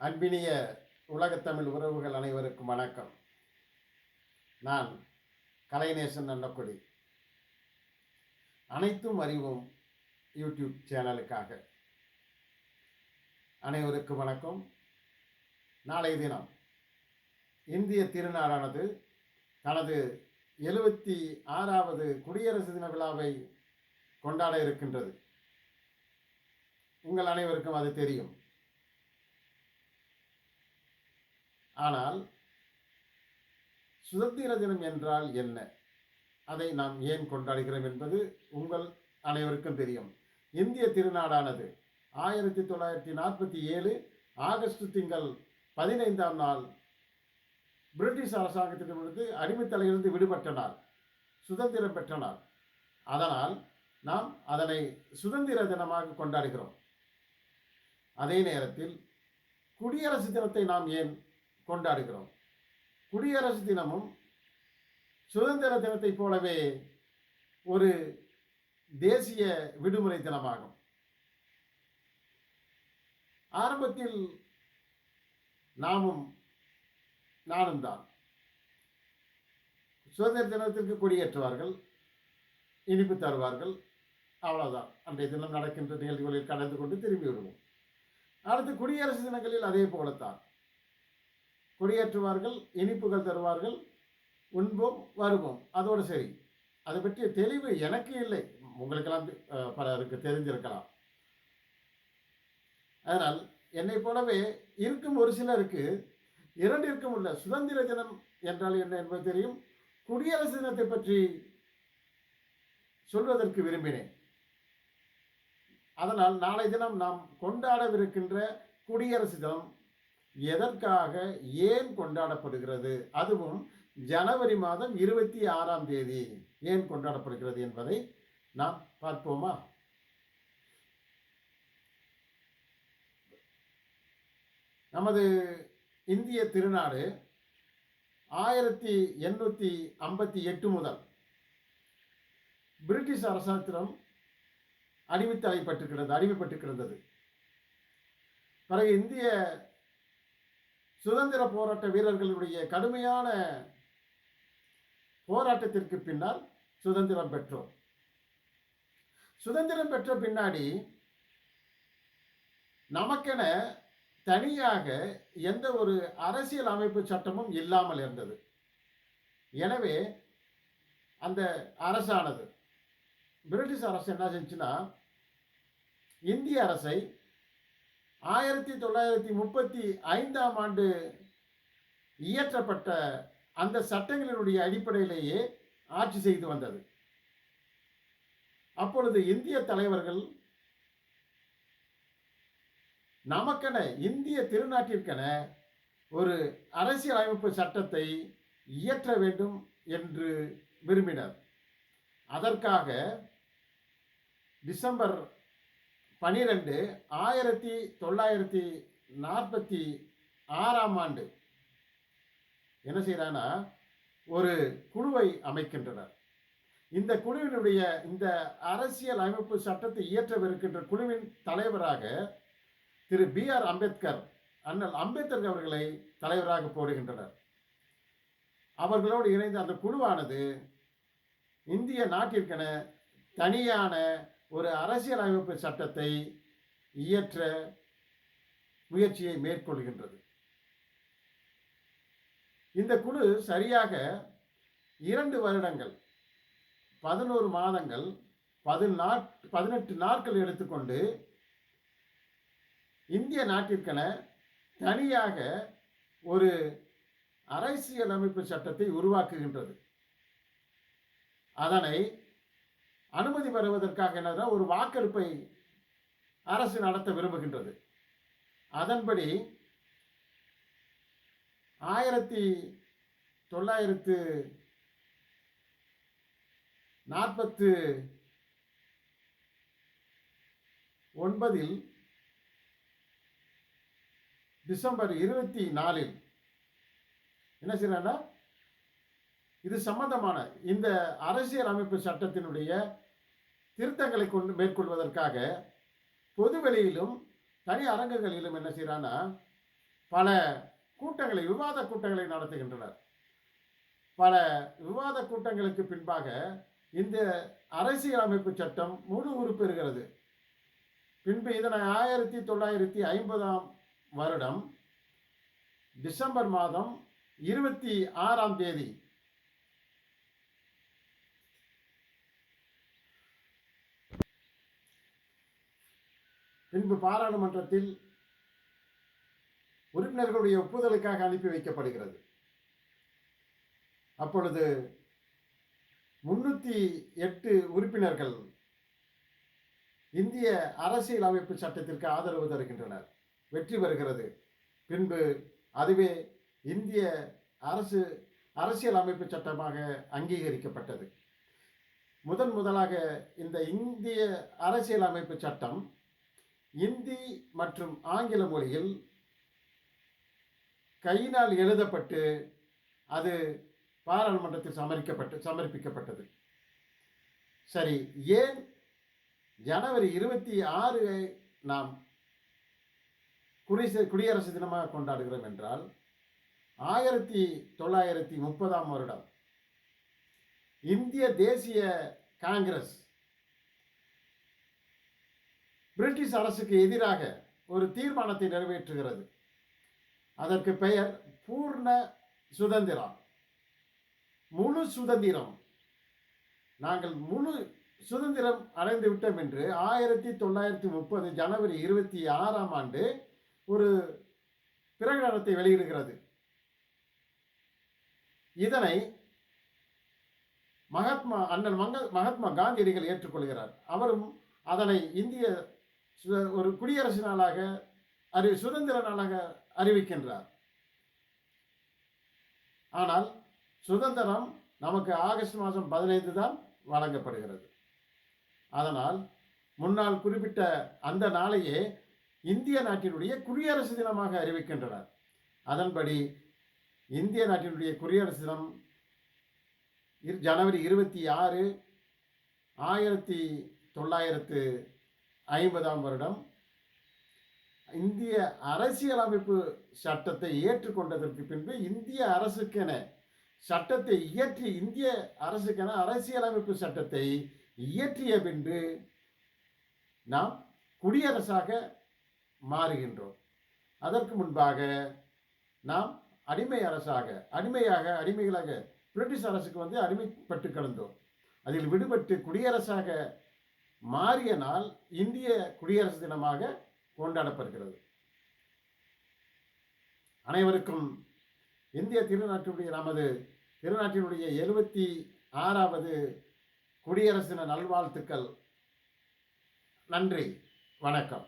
அன்பினிய உலகத்தமிழ் உறவுகள் அனைவருக்கும் வணக்கம். நான் கலைநேசன் நல்லக்குடி. அனைத்தும் அறிவோம் யூடியூப் சேனலுக்காக அனைவருக்கும் வணக்கம். நாளைய தினம் இந்திய திருநாடானது தனது 76வது குடியரசு தின விழாவை கொண்டாட இருக்கின்றது. உங்கள் அனைவருக்கும் அது தெரியும். ஆனால் சுதந்திர தினம் என்றால் என்ன, அதை நாம் ஏன் கொண்டாடுகிறோம் என்பது உங்கள் அனைவருக்கும் தெரியும். இந்திய திருநாடானது 1947 ஆகஸ்ட் திங்கள் 15ஆம் நாள் பிரிட்டிஷ் அரசாங்கத்திடமிருந்து அடிமைத்தலையிலிருந்து விடுபட்ட நாள், சுதந்திரம் பெற்ற நாள். அதனால் நாம் அதனை சுதந்திர தினமாக கொண்டாடுகிறோம். அதே நேரத்தில் குடியரசு தினத்தை நாம் ஏன் கொண்டாடுகிறோம்? குடியரசு தினமும் சுதந்திர தினத்தை போலவே ஒரு தேசிய விடுமுறை தினமாகும். ஆரம்பத்தில் நானும் தான் சுதந்திர தினத்திற்கு கொடியேற்றுவார்கள், இனிப்பு தருவார்கள், அவ்வளவுதான். அன்றைய தினம் நடக்கின்ற நிகழ்வுகளில் கலந்து கொண்டு திரும்பி விடுவோம். அடுத்து குடியரசு தினங்களில் அதே போலத்தான் கொடியேற்றுவார்கள், இனிப்புகள் தருவார்கள், உண்போம், வருவோம், அதோடு சரி. அதை பற்றிய தெளிவு எனக்கு இல்லை, உங்களுக்கெல்லாம் பலருக்கு தெரிஞ்சிருக்கலாம். அதனால் என்னை போலவே இருக்கும் ஒரு சிலருக்கு இரண்டிற்கும் உள்ள சுதந்திர தினம் என்றால் என்ன என்பது தெரியும். குடியரசு தினத்தை பற்றி சொல்வதற்கு விரும்பினேன். அதனால் நாளை தினம் நாம் கொண்டாடவிருக்கின்ற குடியரசு தினம் எதற்காக, ஏன் கொண்டாடப்படுகிறது, அதுவும் ஜனவரி மாதம் 26ஆம் தேதி ஏன் கொண்டாடப்படுகிறது என்பதை நாம் பார்ப்போமா? நமது இந்திய திருநாடு 1858 முதல் பிரிட்டிஷ் அரசாங்கத்திடம் அடிமைப்பட்டு கிடந்தது. பிறகு இந்திய சுதந்திர போராட்ட வீரர்களுடைய கடுமையான போராட்டத்திற்கு பின்னால் சுதந்திரம் பெற்றோம். சுதந்திரம் பெற்ற பின்னாடி நமக்கென தனியாக எந்த ஒரு அரசியல் அமைப்பு சட்டமும் இல்லாமல் இருந்தது. எனவே அந்த அரசானது, பிரிட்டிஷ் அரசு என்ன செஞ்சுன்னா, இந்திய அரசை 1935ஆம் ஆண்டு இயற்றப்பட்ட அந்த சட்டங்களினுடைய அடிப்படையிலேயே ஆட்சி செய்து வந்தது. அப்பொழுது இந்திய தலைவர்கள் நமக்கென, இந்திய திருநாட்டிற்கென ஒரு அரசியல் அமைப்பு சட்டத்தை இயற்ற வேண்டும் என்று விரும்பினர். அதற்காக டிசம்பர் 12, 1946ஆம் ஆண்டு என்ன செய்யறாங்கன்னா, ஒரு குழுவை அமைக்கின்றனர். இந்த குழுவினுடைய, இந்த அரசியல் அமைப்பு சட்டத்தை இயற்றவிருக்கின்ற குழுவின் தலைவராக திரு B.R. அம்பேத்கர், அண்ணல் அம்பேத்கர் அவர்களை தலைவராக போடுகின்றனர். அவர்களோடு இணைந்த அந்த குழுவானது இந்திய நாட்டிற்கென தனியான ஒரு அரசியல் அமைப்பு சட்டத்தை இயற்ற முயற்சியை மேற்கொள்கின்றது. இந்த குழு சரியாக 2 வருடங்கள், 11 மாதங்கள், 18 நாட்கள் எடுத்துக்கொண்டு இந்திய நாட்டிற்கென தனியாக ஒரு அரசியல் அமைப்பு சட்டத்தை உருவாக்குகின்றது. அதனை அனுமதி பெறுவதற்காக என்னன்னா, ஒரு வாக்கெடுப்பை அரசு நடத்த விரும்புகின்றது. அதன்படி 1949 டிசம்பர் 24 என்ன செய்யறாங்கன்னா, இது சம்பந்தமான இந்த அரசியல் அமைப்பு சட்டத்தினுடைய திருத்தங்களை மேற்கொள்வதற்காக பொதுவெளியிலும் தனி அரங்குகளிலும் என்ன செய்யறான்னா, பல கூட்டங்களை, விவாத கூட்டங்களை நடத்துகின்றனர். பல விவாத கூட்டங்களுக்கு பின்பாக இந்த அரசியலமைப்பு சட்டம் முழு உறுப்பெறுகிறது. பின்பு இதனை 1950ஆம் வருடம் டிசம்பர் மாதம் 26ஆம் தேதி பின்பு பாராளுமன்றத்தில் உறுப்பினர்களுடைய ஒப்புதலுக்காக அனுப்பி வைக்கப்படுகிறது. அப்பொழுது 308 உறுப்பினர்கள் இந்திய அரசியல் அமைப்பு சட்டத்திற்கு ஆதரவு தருகின்றனர். வெற்றி பெறுகிறது. பின்பு அதுவே இந்திய அரசியல் அமைப்பு சட்டமாக அங்கீகரிக்கப்பட்டது. முதலாக இந்த இந்திய அரசியல் அமைப்பு சட்டம் இந்தி மற்றும் ஆங்கில மொழியில் கையினால் எழுதப்பட்டு அது பாராளுமன்றத்தில் சமர்ப்பிக்கப்பட்டது. சரி, ஏன் ஜனவரி 26 நாம் குடியரசு தினமாக கொண்டாடுகிறோம் என்றால், 1930ஆம் வருடம் இந்திய தேசிய காங்கிரஸ் பிரிட்டிஷ் அரசுக்கு எதிராக ஒரு தீர்மானத்தை நிறைவேற்றுகிறது. அதற்கு பெயர் பூர்ண சுதந்திரம், முழு சுதந்திரம். நாங்கள் முழு சுதந்திரம் அடைந்து விட்டோம் என்று 1930 ஜனவரி 26ஆம் ஆண்டு ஒரு பிரகடனத்தை வெளியிடுகிறது. இதனை அண்ணன் மகாத்மா காந்தியடிகள் ஏற்றுக்கொள்கிறார். அவரும் அதனை இந்திய ஒரு குடியரசு நாளாக சுதந்திர நாளாக அறிவிக்கின்றார். ஆனால் சுதந்திரம் நமக்கு ஆகஸ்ட் மாதம் 15 தான் வழங்கப்படுகிறது. அதனால் முன்னால் குறிப்பிட்ட அந்த நாளையே இந்திய நாட்டினுடைய குடியரசு தினமாக அறிவிக்கின்றனர். அதன்படி இந்திய நாட்டினுடைய குடியரசு தினம் ஜனவரி 26, 1950ஆம் வருடம் இந்திய அரசியலமைப்பு சட்டத்தை ஏற்றுக்கொண்டதற்கு பின்பு இந்திய அரசுக்கென சட்டத்தை இயற்றி இந்திய அரசுக்கென அரசியலமைப்பு சட்டத்தை இயற்றிய பின்பு நாம் குடியரசாக மாறுகின்றோம். அதற்கு முன்பாக நாம் அடிமைகளாக பிரிட்டிஷ் அரசுக்கு அடிமைப்பட்டு கிடந்தோம். அதில் விடுபட்டு குடியரசாக மாறிய நாள் இந்திய குடியரசு தினமாக கொண்டாடப்படுகிறது. அனைவருக்கும் இந்திய நமது திருநாட்டினுடைய 76வது குடியரசு தின நல்வாழ்த்துக்கள். நன்றி, வணக்கம்.